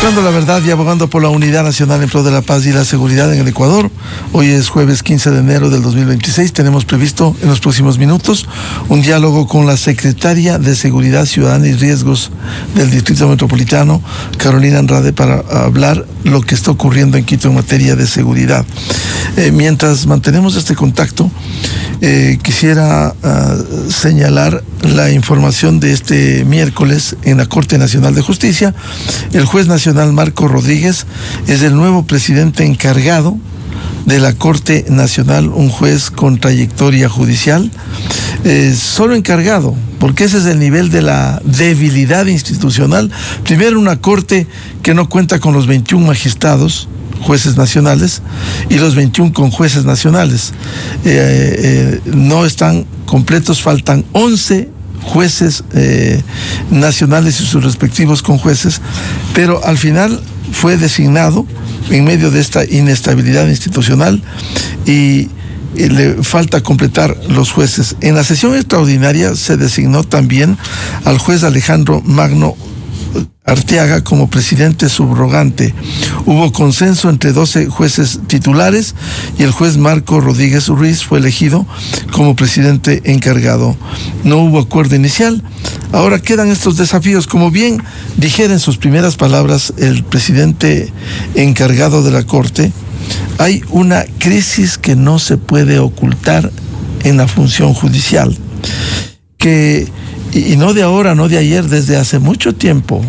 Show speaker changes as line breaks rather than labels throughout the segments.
Buscando la verdad y abogando por la unidad nacional en pro de la paz y la seguridad en el Ecuador. Hoy es jueves 15 de enero del 2026. Tenemos previsto en los próximos minutos un diálogo con la secretaria de Seguridad Ciudadana y Riesgos del Distrito Metropolitano, Carolina Andrade, para hablar lo que está ocurriendo en Quito en materia de seguridad. Mientras mantenemos este contacto, quisiera señalar la información de este miércoles en la Corte Nacional de Justicia. El juez nacional Marco Rodríguez es el nuevo presidente encargado de la Corte Nacional, un juez con trayectoria judicial, solo encargado, porque ese es el nivel de la debilidad institucional. Primero, una Corte que no cuenta con los 21 magistrados, jueces nacionales, y los 21 con jueces nacionales. No están completos, faltan 11 jueces nacionales y sus respectivos conjueces, pero al final fue designado en medio de esta inestabilidad institucional y le falta completar los jueces. En la sesión extraordinaria se designó también al juez Alejandro Magno Arteaga como presidente subrogante. Hubo consenso entre 12 jueces titulares y el juez Marco Rodríguez Ruiz fue elegido como presidente encargado. No hubo acuerdo inicial. Ahora quedan estos desafíos. Como bien dijera en sus primeras palabras el presidente encargado de la Corte, hay una crisis que no se puede ocultar en la función judicial, y no de ahora, no de ayer, desde hace mucho tiempo.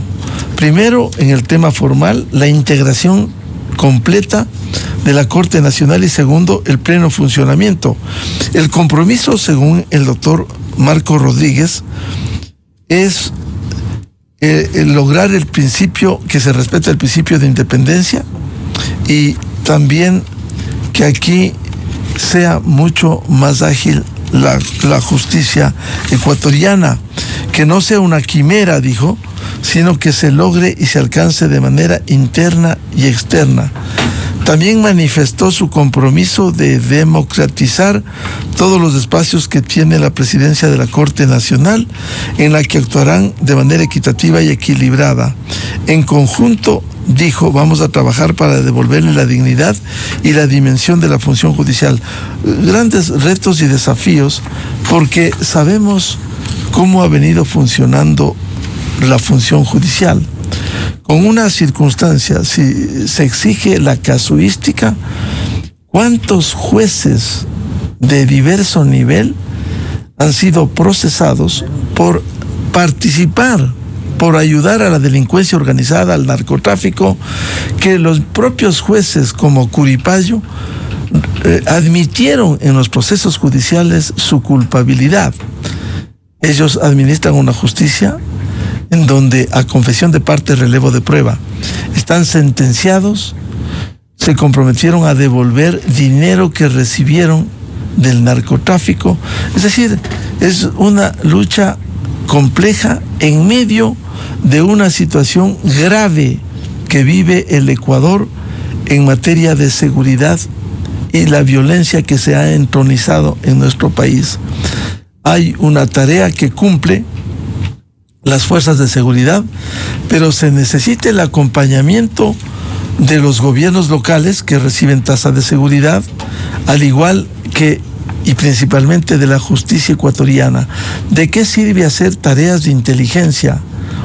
Primero, en el tema formal, la integración completa de la Corte Nacional, y segundo, el pleno funcionamiento. El compromiso, según el doctor Marco Rodríguez, es lograr el principio, que se respete el principio de independencia, y también que aquí sea mucho más ágil la justicia ecuatoriana, que no sea una quimera, dijo, sino que se logre y se alcance de manera interna y externa. También manifestó su compromiso de democratizar todos los espacios que tiene la presidencia de la Corte Nacional, en la que actuarán de manera equitativa y equilibrada. En conjunto, dijo, vamos a trabajar para devolverle la dignidad y la dimensión de la función judicial. Grandes retos y desafíos, porque sabemos cómo ha venido funcionando la función judicial. Con una circunstancia, si se exige la casuística, ¿cuántos jueces de diverso nivel han sido procesados por participar, por ayudar a la delincuencia organizada, al narcotráfico, que los propios jueces como Curipayo admitieron en los procesos judiciales su culpabilidad? Ellos administran una justicia en donde a confesión de parte, relevo de prueba. Están sentenciados, se comprometieron a devolver dinero que recibieron del narcotráfico. Es decir, es una lucha compleja en medio de una situación grave que vive el Ecuador en materia de seguridad y la violencia que se ha entronizado en nuestro país. Hay una tarea que cumple las fuerzas de seguridad, pero se necesita el acompañamiento de los gobiernos locales que reciben tasa de seguridad, al igual que y principalmente de la justicia ecuatoriana. ¿De qué sirve hacer tareas de inteligencia,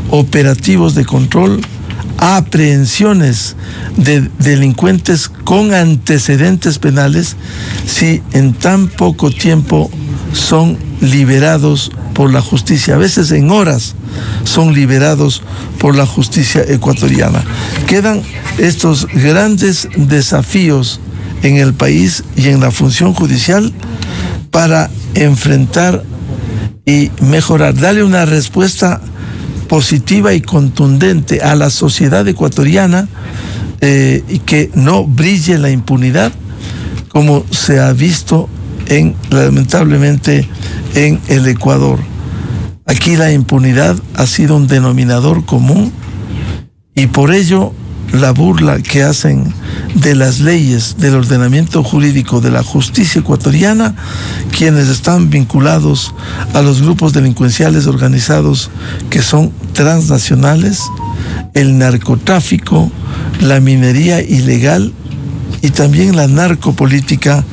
operativos de control, aprehensiones de delincuentes con antecedentes penales, si en tan poco tiempo son liberados por la justicia? A veces en horas son liberados por la justicia ecuatoriana. Quedan estos grandes desafíos en el país y en la función judicial para enfrentar y mejorar, darle una respuesta positiva y contundente a la sociedad ecuatoriana, y que no brille la impunidad como se ha visto lamentablemente en el Ecuador. Aquí la impunidad ha sido un denominador común, y por ello la burla que hacen de las leyes, del ordenamiento jurídico, de la justicia ecuatoriana, quienes están vinculados a los grupos delincuenciales organizados que son transnacionales el narcotráfico, la minería ilegal y también la narcopolítica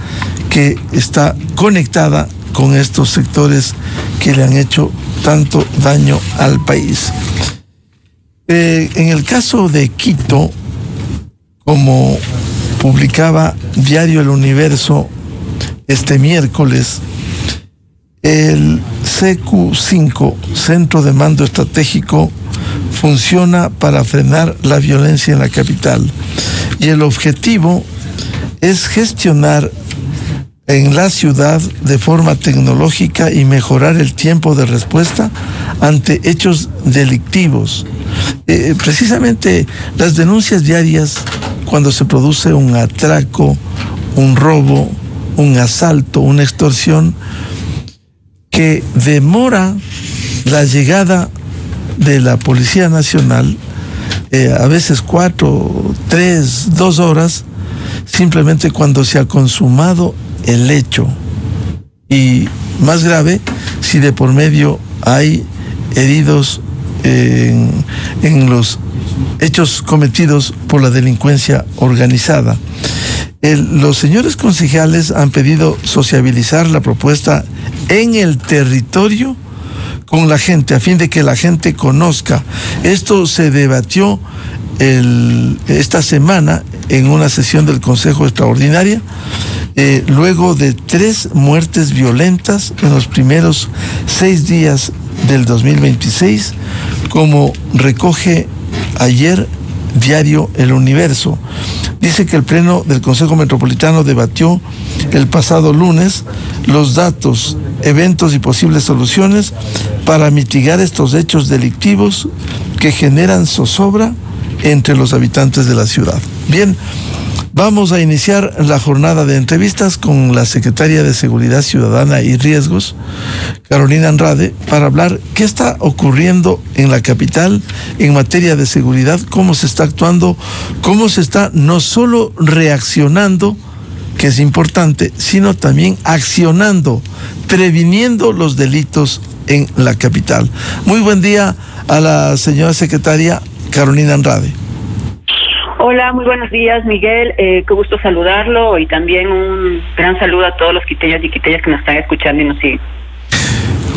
que está conectada con estos sectores que le han hecho tanto daño al país. En el caso de Quito, como publicaba Diario El Universo este miércoles, el CQ5, Centro de Mando Estratégico, funciona para frenar la violencia en la capital. Y el objetivo es gestionar en la ciudad de forma tecnológica y mejorar el tiempo de respuesta ante hechos delictivos. Precisamente las denuncias diarias cuando se produce un atraco, un robo, un asalto, una extorsión, que demora la llegada de la Policía Nacional, a veces 4, 3, 2 horas, simplemente cuando se ha consumado el hecho. Y más grave, si de por medio hay heridos en los hechos cometidos por la delincuencia organizada. Los señores concejales han pedido sociabilizar la propuesta en el territorio con la gente, a fin de que la gente conozca. Esto se debatió esta semana en una sesión del Consejo Extraordinaria, luego de 3 muertes violentas en los primeros 6 días del 2026, como recoge ayer Diario El Universo. Dice que el Pleno del Consejo Metropolitano debatió el pasado lunes los datos, eventos y posibles soluciones para mitigar estos hechos delictivos que generan zozobra entre los habitantes de la ciudad. Bien, vamos a iniciar la jornada de entrevistas con la secretaria de Seguridad Ciudadana y Riesgos, Carolina Andrade, para hablar qué está ocurriendo en la capital en materia de seguridad, cómo se está actuando, cómo se está no solo reaccionando, que es importante, sino también accionando, previniendo los delitos en la capital. Muy buen día a la señora secretaria Carolina Andrade.
Hola, muy buenos días, Miguel. Qué gusto saludarlo y también un gran saludo a todos los quiteños y quiteñas que nos están escuchando y nos siguen.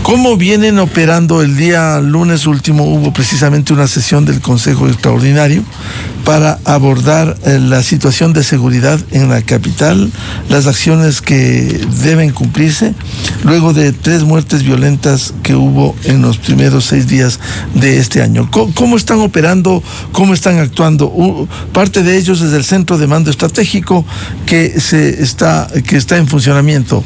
¿Cómo vienen operando? El día lunes último hubo precisamente una sesión del Consejo Extraordinario para abordar la situación de seguridad en la capital, las acciones que deben cumplirse luego de 3 muertes violentas que hubo en los primeros 6 días de este año. ¿Cómo están operando? ¿Cómo están actuando? Parte de ellos es el Centro de Mando Estratégico que está en funcionamiento.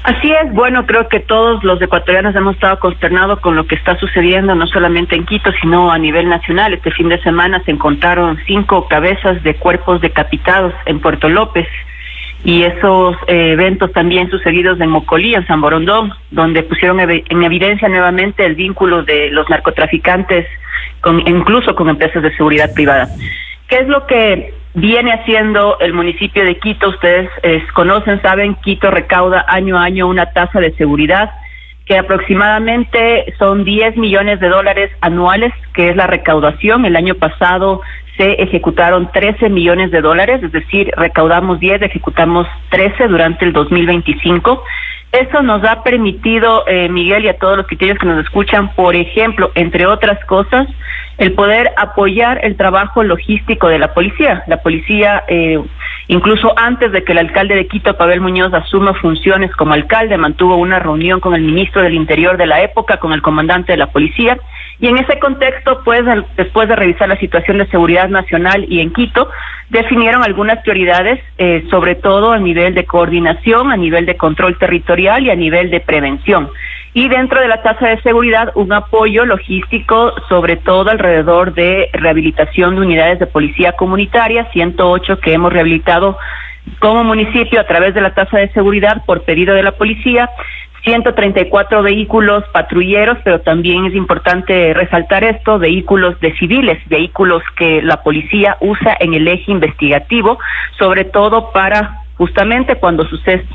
Así es, bueno, creo que todos los ecuatorianos hemos estado consternados con lo que está sucediendo, no solamente en Quito, sino a nivel nacional. Este fin de semana se encontraron 5 cabezas de cuerpos decapitados en Puerto López, y esos eventos también sucedidos en Mocolí, en San Borondón, donde pusieron en evidencia nuevamente el vínculo de los narcotraficantes incluso con empresas de seguridad privada. ¿Qué es lo que viene haciendo el municipio de Quito? Ustedes conocen, saben, Quito recauda año a año una tasa de seguridad que aproximadamente son $10 millones anuales, que es la recaudación. El año pasado se ejecutaron $13 millones, es decir, recaudamos 10, ejecutamos 13 durante el 2025. Eso nos ha permitido, Miguel, y a todos los quiteños que nos escuchan, por ejemplo, entre otras cosas, el poder apoyar el trabajo logístico de la policía. La policía, incluso antes de que el alcalde de Quito, Pavel Muñoz, asuma funciones como alcalde, mantuvo una reunión con el ministro del Interior de la época, con el comandante de la policía, y en ese contexto, pues, después de revisar la situación de seguridad nacional y en Quito, definieron algunas prioridades, sobre todo a nivel de coordinación, a nivel de control territorial y a nivel de prevención. Y dentro de la tasa de seguridad, un apoyo logístico, sobre todo alrededor de rehabilitación de unidades de policía comunitaria, 108 que hemos rehabilitado como municipio a través de la tasa de seguridad por pedido de la policía, 134 vehículos patrulleros, pero también es importante resaltar esto, vehículos de civiles, vehículos que la policía usa en el eje investigativo, sobre todo para justamente cuando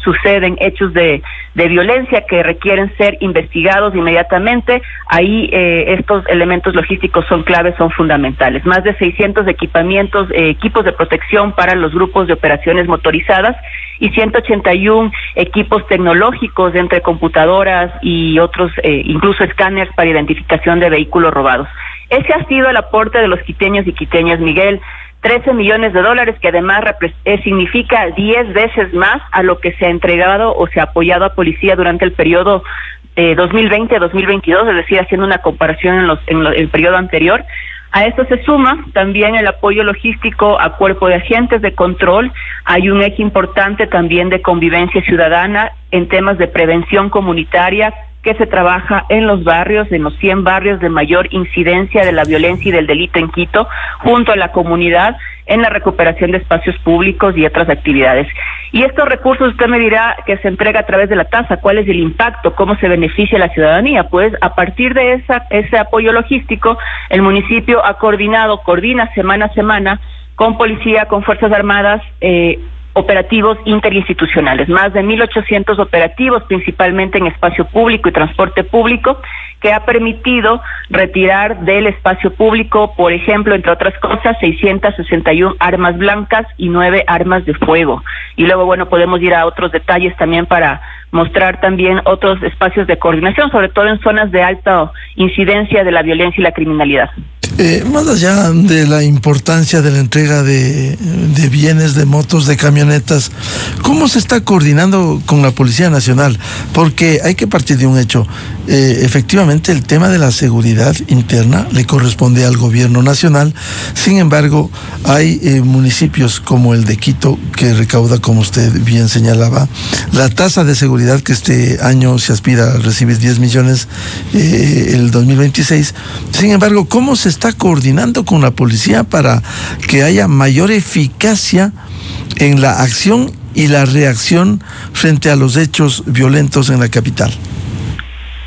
suceden hechos de violencia que requieren ser investigados inmediatamente. Ahí estos elementos logísticos son claves, son fundamentales. Más de 600 equipamientos, equipos de protección para los grupos de operaciones motorizadas y 181 equipos tecnológicos entre computadoras y otros, incluso escáneres para identificación de vehículos robados. Ese ha sido el aporte de los quiteños y quiteñas, Miguel. 13 millones de dólares, que además significa 10 veces más a lo que se ha entregado o se ha apoyado a policía durante el periodo 2020-2022, es decir, haciendo una comparación en el periodo anterior. A esto se suma también el apoyo logístico a cuerpo de agentes de control. Hay un eje importante también de convivencia ciudadana en temas de prevención comunitaria, que se trabaja en los barrios, en los 100 barrios de mayor incidencia de la violencia y del delito en Quito, junto a la comunidad, en la recuperación de espacios públicos y otras actividades. Y estos recursos, usted me dirá, que se entrega a través de la tasa, ¿cuál es el impacto? ¿Cómo se beneficia a la ciudadanía? Pues a partir de ese apoyo logístico, el municipio coordina semana a semana con policía, con Fuerzas Armadas, operativos interinstitucionales, más de 1.800 operativos, principalmente en espacio público y transporte público, que ha permitido retirar del espacio público, por ejemplo, entre otras cosas, 661 armas blancas y 9 armas de fuego. Y luego, bueno, podemos ir a otros detalles también para mostrar también otros espacios de coordinación, sobre todo en zonas de alta incidencia de la violencia y la criminalidad.
Más allá de la importancia de la entrega de bienes, de motos, de camionetas, ¿cómo se está coordinando con la Policía Nacional? Porque hay que partir de un hecho. Efectivamente, el tema de la seguridad interna le corresponde al gobierno nacional. Sin embargo, hay municipios como el de Quito, que recauda, como usted bien señalaba, la tasa de seguridad que este año se aspira a recibir 10 millones el 2026. Sin embargo, ¿cómo se está coordinando con la policía para que haya mayor eficacia en la acción y la reacción frente a los hechos violentos en la capital?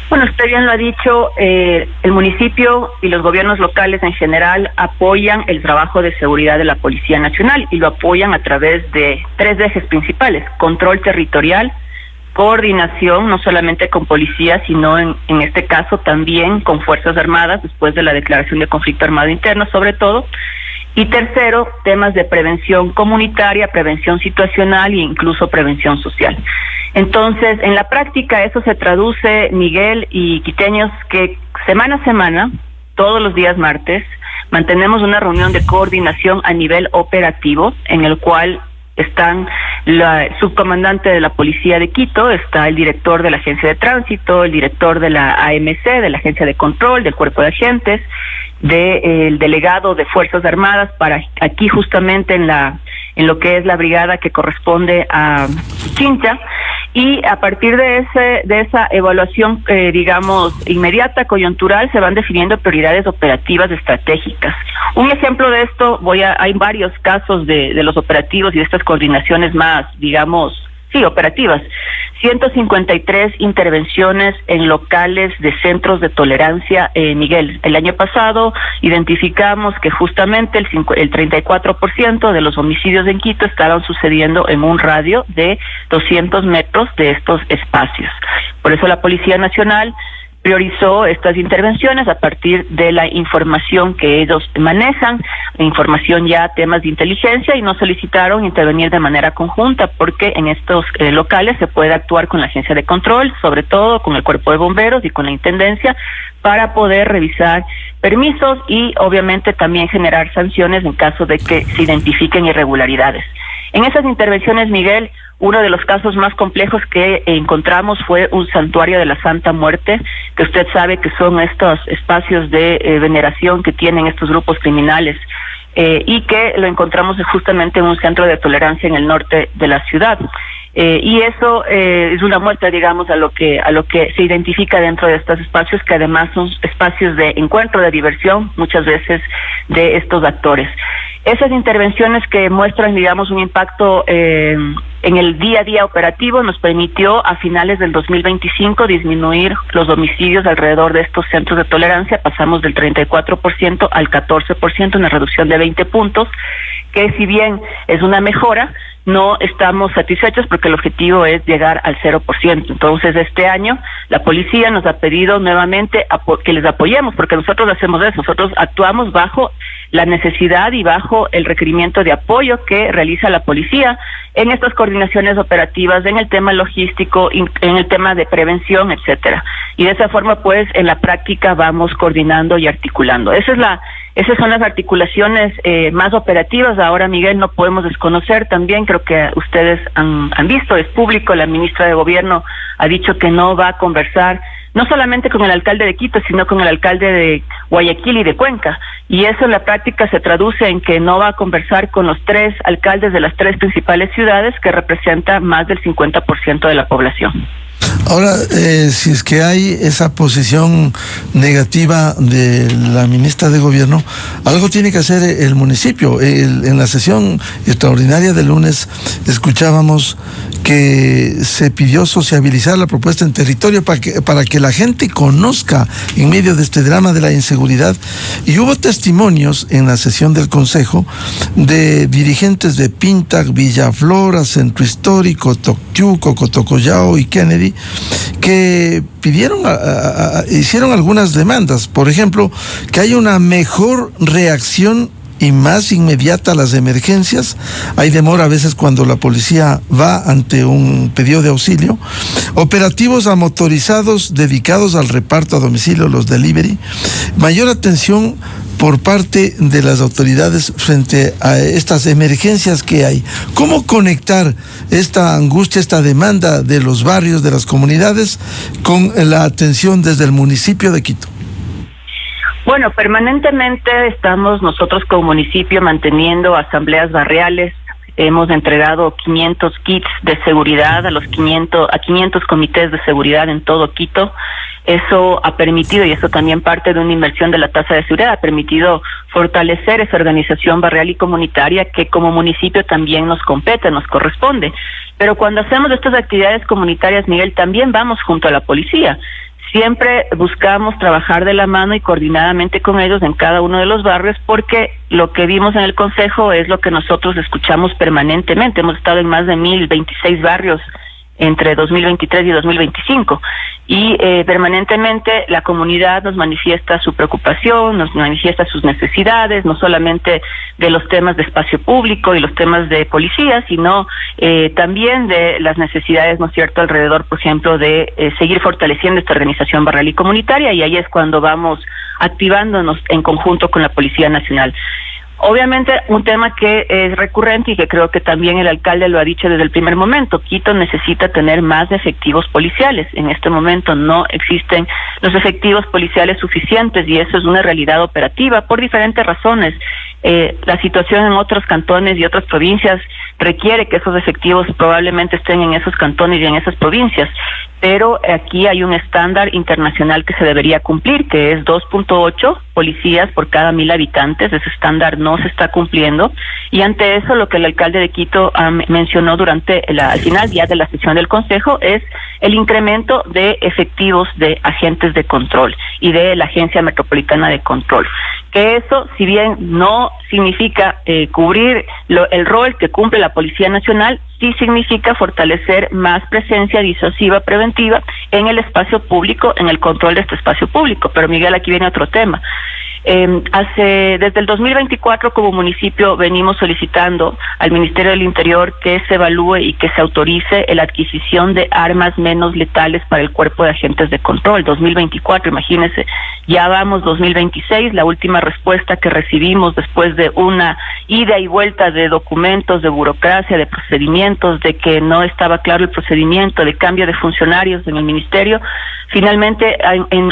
Bueno, usted bien lo ha dicho, el municipio y los gobiernos locales en general apoyan el trabajo de seguridad de la Policía Nacional y lo apoyan a través de 3 ejes principales: control territorial, coordinación, no solamente con policía, sino en este caso también con Fuerzas Armadas, después de la declaración de conflicto armado interno, sobre todo. Y tercero, temas de prevención comunitaria, prevención situacional e incluso prevención social. Entonces, en la práctica eso se traduce, Miguel y quiteños, que semana a semana, todos los días martes, mantenemos una reunión de coordinación a nivel operativo, en el cual están la subcomandante de la Policía de Quito, está el director de la Agencia de Tránsito, el director de la AMC, de la Agencia de Control, del Cuerpo de Agentes, del delegado de Fuerzas Armadas, para aquí justamente en lo que es la brigada que corresponde a Chincha. Y a partir de esa evaluación, digamos, inmediata, coyuntural, se van definiendo prioridades operativas estratégicas. Un ejemplo de esto, hay varios casos de los operativos y de estas coordinaciones más, digamos, operativas. 153 intervenciones en locales de centros de tolerancia, Miguel. El año pasado identificamos que justamente el 34% de los homicidios en Quito estaban sucediendo en un radio de 200 metros de estos espacios. Por eso la Policía Nacional priorizó estas intervenciones a partir de la información que ellos manejan, información ya temas de inteligencia, y nos solicitaron intervenir de manera conjunta, porque en estos locales se puede actuar con la Agencia de Control, sobre todo con el Cuerpo de Bomberos y con la Intendencia, para poder revisar permisos y obviamente también generar sanciones en caso de que se identifiquen irregularidades. En esas intervenciones, Miguel, uno de los casos más complejos que encontramos fue un santuario de la Santa Muerte, que usted sabe que son estos espacios de veneración que tienen estos grupos criminales, y que lo encontramos justamente en un centro de tolerancia en el norte de la ciudad. Y eso es una muestra, digamos, a lo que se identifica dentro de estos espacios, que además son espacios de encuentro, de diversión, muchas veces de estos actores. Esas intervenciones que muestran, digamos, un impacto en el día a día operativo nos permitió a finales del 2025 disminuir los homicidios alrededor de estos centros de tolerancia. Pasamos del 34% al 14%, una reducción de 20 puntos, que si bien es una mejora, no estamos satisfechos porque el objetivo es llegar al 0%. Entonces, este año la policía nos ha pedido nuevamente que les apoyemos, porque nosotros hacemos eso, nosotros actuamos bajo la necesidad y bajo el requerimiento de apoyo que realiza la policía en estas coordinaciones operativas, en el tema logístico, en el tema de prevención, etcétera. Y de esa forma, pues, en la práctica vamos coordinando y articulando. Esas son las articulaciones más operativas. Ahora, Miguel, no podemos desconocer también, creo que ustedes han visto, es público, la ministra de Gobierno ha dicho que no va a conversar no solamente con el alcalde de Quito, sino con el alcalde de Guayaquil y de Cuenca. Y eso en la práctica se traduce en que no va a conversar con los 3 alcaldes de las 3 principales ciudades, que representan más del 50% de la población.
Ahora, si es que hay esa posición negativa de la ministra de Gobierno, algo tiene que hacer el municipio. En la sesión extraordinaria del lunes escuchábamos que se pidió sociabilizar la propuesta en territorio para que la gente conozca en medio de este drama de la inseguridad. Y hubo testimonios en la sesión del Consejo de dirigentes de Pintac, Villaflora, Centro Histórico, Toctiuco, Cotocollao y Kennedy, que pidieron, hicieron algunas demandas. Por ejemplo, que haya una mejor reacción y más inmediata a las emergencias. Hay demora a veces cuando la policía va ante un pedido de auxilio. Operativos a motorizados dedicados al reparto a domicilio, los delivery. Mayor atención por parte de las autoridades frente a estas emergencias que hay. ¿Cómo conectar esta angustia, esta demanda de los barrios, de las comunidades, con la atención desde el municipio de Quito?
Bueno, permanentemente estamos nosotros como municipio manteniendo asambleas barriales. Hemos entregado 500 kits de seguridad a 500 comités de seguridad en todo Quito. Eso ha permitido, y eso también parte de una inversión de la tasa de seguridad, ha permitido fortalecer esa organización barrial y comunitaria que como municipio también nos compete, nos corresponde. Pero cuando hacemos estas actividades comunitarias, Miguel, también vamos junto a la policía. Siempre buscamos trabajar de la mano y coordinadamente con ellos en cada uno de los barrios, porque lo que vimos en el Consejo es lo que nosotros escuchamos permanentemente. Hemos estado en más de 1,026 barrios entre 2023 y 2025. Y permanentemente la comunidad nos manifiesta su preocupación, nos manifiesta sus necesidades, no solamente de los temas de espacio público y los temas de policía, sino también de las necesidades, ¿no es cierto?, alrededor, por ejemplo, de seguir fortaleciendo esta organización barrial y comunitaria, y ahí es cuando vamos activándonos en conjunto con la Policía Nacional. Obviamente, un tema que es recurrente y que creo que también el alcalde lo ha dicho desde el primer momento: Quito necesita tener más efectivos policiales. En este momento no existen los efectivos policiales suficientes y eso es una realidad operativa por diferentes razones. La situación en otros cantones y otras provincias requiere que esos efectivos probablemente estén en esos cantones y en esas provincias, pero aquí hay un estándar internacional que se debería cumplir, que es 2.8 policías por cada 1,000 habitantes. Ese estándar no se está cumpliendo, y ante eso lo que el alcalde de Quito mencionó durante al final ya de la sesión del Consejo es el incremento de efectivos de agentes de control y de la Agencia Metropolitana de Control. Que eso, si bien no significa cubrir el rol que cumple la Policía Nacional, sí significa fortalecer más presencia disuasiva preventiva en el espacio público, en el control de este espacio público. Pero Miguel, aquí viene otro tema. Desde el 2024 como municipio venimos solicitando al Ministerio del Interior que se evalúe y que se autorice la adquisición de armas menos letales para el cuerpo de agentes de control. 2024, imagínense, ya vamos 2026, la última respuesta que recibimos después de una ida y vuelta de documentos, de burocracia, de procedimientos, de que no estaba claro el procedimiento, de cambio de funcionarios en el ministerio. Finalmente, en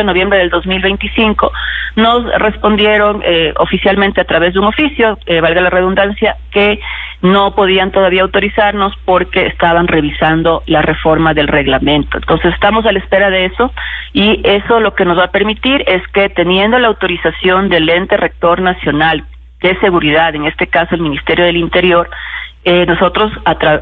noviembre del 2025, nos respondieron oficialmente a través de un oficio, valga la redundancia, que no podían todavía autorizarnos porque estaban revisando la reforma del reglamento. Entonces estamos a la espera de eso, y eso lo que nos va a permitir es que, teniendo la autorización del ente rector nacional de seguridad, en este caso el Ministerio del Interior, nosotros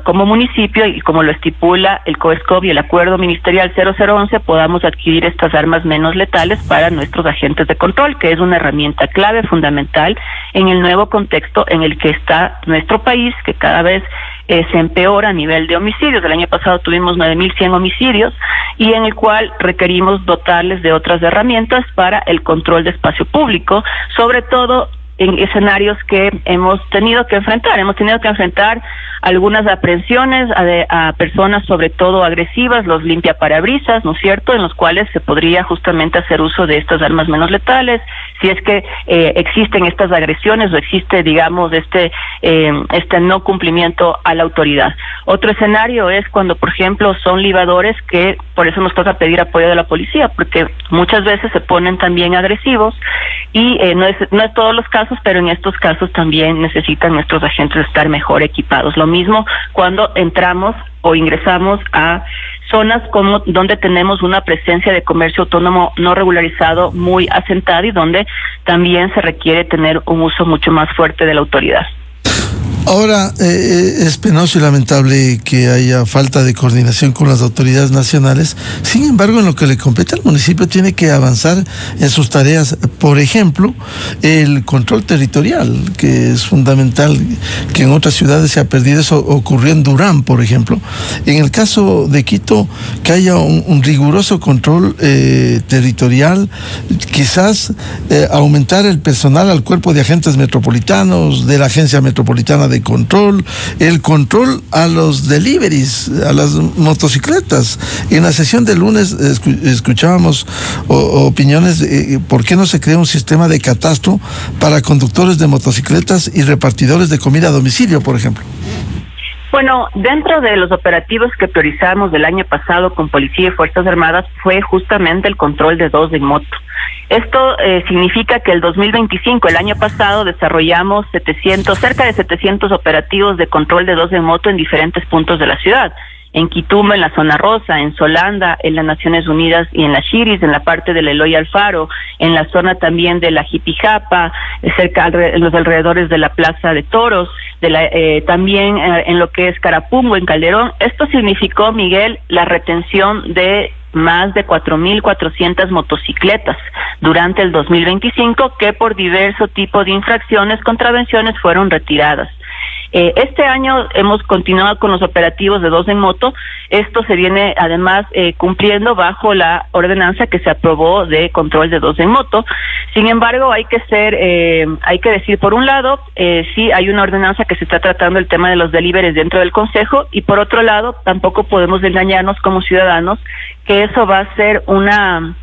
como municipio y como lo estipula el COESCOB y el Acuerdo Ministerial 0011 podamos adquirir estas armas menos letales para nuestros agentes de control, que es una herramienta clave, fundamental en el nuevo contexto en el que está nuestro país, que cada vez se empeora a nivel de homicidios. El año pasado tuvimos 9.100 homicidios y en el cual requerimos dotarles de otras herramientas para el control de espacio público, sobre todo en escenarios que hemos tenido que enfrentar. Hemos tenido que enfrentar algunas aprehensiones a personas sobre todo agresivas, los limpiaparabrisas, ¿no es cierto?, en los cuales se podría justamente hacer uso de estas armas menos letales, si es que existen estas agresiones o existe, digamos, este no cumplimiento a la autoridad. Otro escenario es cuando, por ejemplo, son libadores, que por eso nos toca pedir apoyo de la policía, porque muchas veces se ponen también agresivos y no es todos los casos, pero en estos casos también necesitan nuestros agentes estar mejor equipados. Lo mismo cuando entramos o ingresamos a zonas como donde tenemos una presencia de comercio autónomo no regularizado muy asentada y donde también se requiere tener un uso mucho más fuerte de la autoridad.
Ahora, es penoso y lamentable que haya falta de coordinación con las autoridades nacionales. Sin embargo, en lo que le compete al municipio tiene que avanzar en sus tareas. Por ejemplo, el control territorial, que es fundamental, que en otras ciudades se ha perdido. Eso ocurrió en Durán, por ejemplo. En el caso de Quito, que haya un riguroso control territorial, quizás aumentar el personal al cuerpo de agentes metropolitanos, de la Agencia Metropolitana de Control, el control a los deliveries, a las motocicletas. En la sesión del lunes escuchábamos opiniones de por qué no se crea un sistema de catastro para conductores de motocicletas y repartidores de comida a domicilio, por ejemplo.
Bueno, dentro de los operativos que priorizamos del año pasado con Policía y Fuerzas Armadas fue justamente el control de dos en moto. Esto significa que el 2025, el año pasado, desarrollamos cerca de 700 operativos de control de dos en moto en diferentes puntos de la ciudad. En Quitumo, en la zona rosa, en Solanda, en las Naciones Unidas y en la Chiris, en la parte del Eloy Alfaro, en la zona también de la Jipijapa, en los alrededores de la Plaza de Toros, también en lo que es Carapungo, en Calderón. Esto significó, Miguel, la retención de más de 4.400 motocicletas durante el 2025 que por diverso tipo de infracciones, contravenciones fueron retiradas. Este año hemos continuado con los operativos de dos en moto. Esto se viene además cumpliendo bajo la ordenanza que se aprobó de control de dos en moto. Sin embargo, hay que decir, por un lado, sí hay una ordenanza que se está tratando el tema de los deliveries dentro del Consejo, y por otro lado, tampoco podemos engañarnos como ciudadanos que eso va a ser una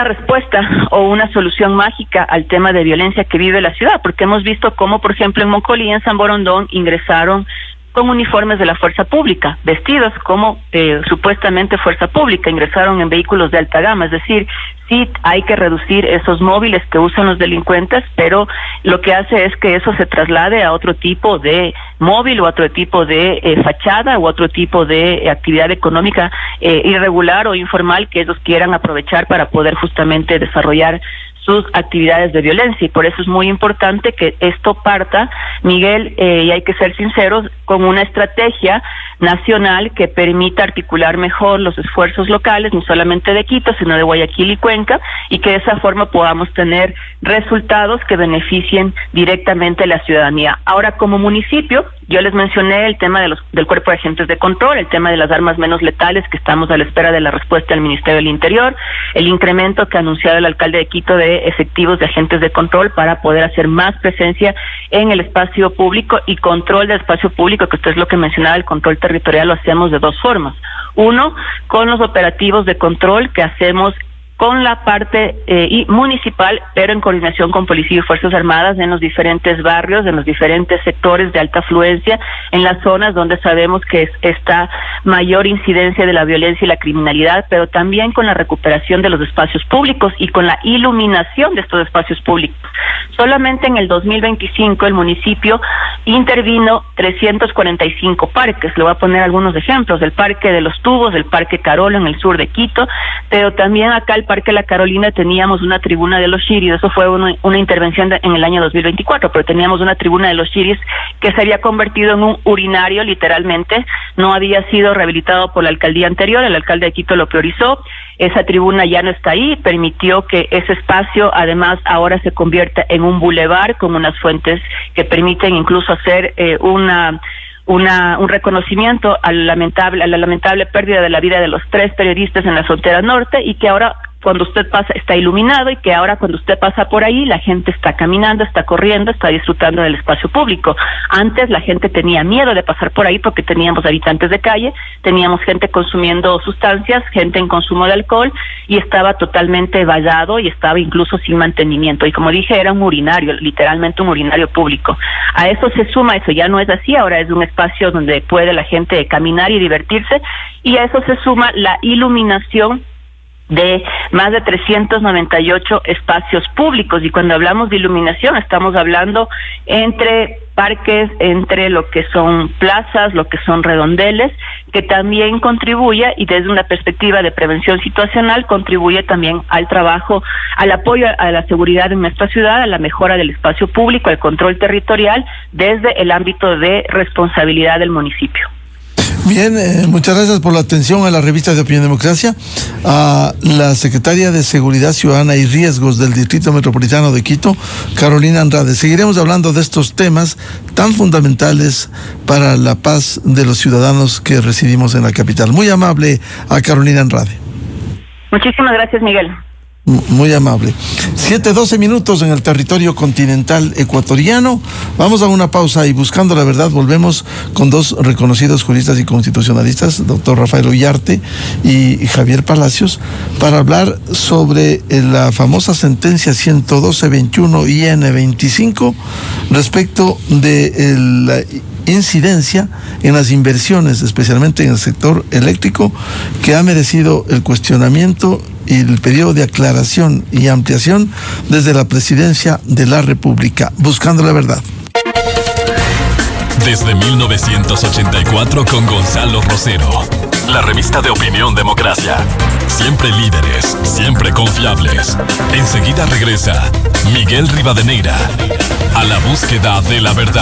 respuesta o una solución mágica al tema de violencia que vive la ciudad, porque hemos visto cómo, por ejemplo, en Mocolí, en San Borondón, ingresaron con uniformes de la fuerza pública, vestidos como supuestamente fuerza pública, ingresaron en vehículos de alta gama. Es decir, sí hay que reducir esos móviles que usan los delincuentes, pero lo que hace es que eso se traslade a otro tipo de móvil o otro tipo de fachada o otro tipo de actividad económica irregular o informal que ellos quieran aprovechar para poder justamente desarrollar sus actividades de violencia. Y por eso es muy importante que esto parta, Miguel, y hay que ser sinceros, con una estrategia nacional que permita articular mejor los esfuerzos locales, no solamente de Quito, sino de Guayaquil y Cuenca, y que de esa forma podamos tener resultados que beneficien directamente a la ciudadanía. Ahora, como municipio, yo les mencioné el tema del cuerpo de agentes de control, el tema de las armas menos letales, que estamos a la espera de la respuesta del Ministerio del Interior, el incremento que ha anunciado el alcalde de Quito de efectivos de agentes de control para poder hacer más presencia en el espacio público y control del espacio público, que esto es lo que mencionaba, el control territorial lo hacemos de dos formas. Uno, con los operativos de control que hacemos con la parte municipal, pero en coordinación con Policía y Fuerzas Armadas en los diferentes barrios, en los diferentes sectores de alta afluencia, en las zonas donde sabemos que está mayor incidencia de la violencia y la criminalidad, pero también con la recuperación de los espacios públicos y con la iluminación de estos espacios públicos. Solamente en el 2025 el municipio intervino 345 parques. Le voy a poner algunos ejemplos: el Parque de los Tubos, el Parque Carolo en el sur de Quito, pero también acá el Parque La Carolina teníamos una tribuna de los chiris, eso fue una intervención en el año 2024, pero teníamos una tribuna de los chiris que se había convertido en un urinario literalmente, no había sido rehabilitado por la alcaldía anterior, el alcalde de Quito lo priorizó, esa tribuna ya no está ahí, permitió que ese espacio además ahora se convierta en un bulevar con unas fuentes que permiten incluso hacer un reconocimiento a la lamentable pérdida de la vida de los 3 periodistas en la frontera norte, y que ahora cuando usted pasa está iluminado, y que ahora cuando usted pasa por ahí la gente está caminando, está corriendo, está disfrutando del espacio público. Antes la gente tenía miedo de pasar por ahí porque teníamos habitantes de calle, teníamos gente consumiendo sustancias, gente en consumo de alcohol, y estaba totalmente vallado y estaba incluso sin mantenimiento. Y como dije, era un urinario, literalmente un urinario público. A eso se suma, eso ya no es así, ahora es un espacio donde puede la gente caminar y divertirse, y a eso se suma la iluminación de más de 398 espacios públicos. Y cuando hablamos de iluminación estamos hablando entre parques, entre lo que son plazas, lo que son redondeles, que también contribuye, y desde una perspectiva de prevención situacional, contribuye también al trabajo, al apoyo a la seguridad en nuestra ciudad, a la mejora del espacio público, al control territorial, desde el ámbito de responsabilidad del municipio.
Bien, muchas gracias por la atención a la revista de Opinión Democracia. A la secretaria de Seguridad Ciudadana y Riesgos del Distrito Metropolitano de Quito, Carolina Andrade. Seguiremos hablando de estos temas tan fundamentales para la paz de los ciudadanos que residimos en la capital. Muy amable a Carolina Andrade.
Muchísimas gracias, Miguel.
Muy amable. 7:12 minutos en el territorio continental ecuatoriano. Vamos a una pausa y buscando la verdad volvemos con 2 reconocidos juristas y constitucionalistas, doctor Rafael Ullarte y Javier Palacios, para hablar sobre la famosa sentencia 112-21 IN-25 respecto de la incidencia en las inversiones, especialmente en el sector eléctrico, que ha merecido el cuestionamiento y el pedido de aclaración y ampliación desde la Presidencia de la República. Buscando la verdad.
Desde 1984 con Gonzalo Rosero. La revista de Opinión Democracia. Siempre líderes, siempre confiables. Enseguida regresa Miguel Rivadeneira a la búsqueda de la verdad.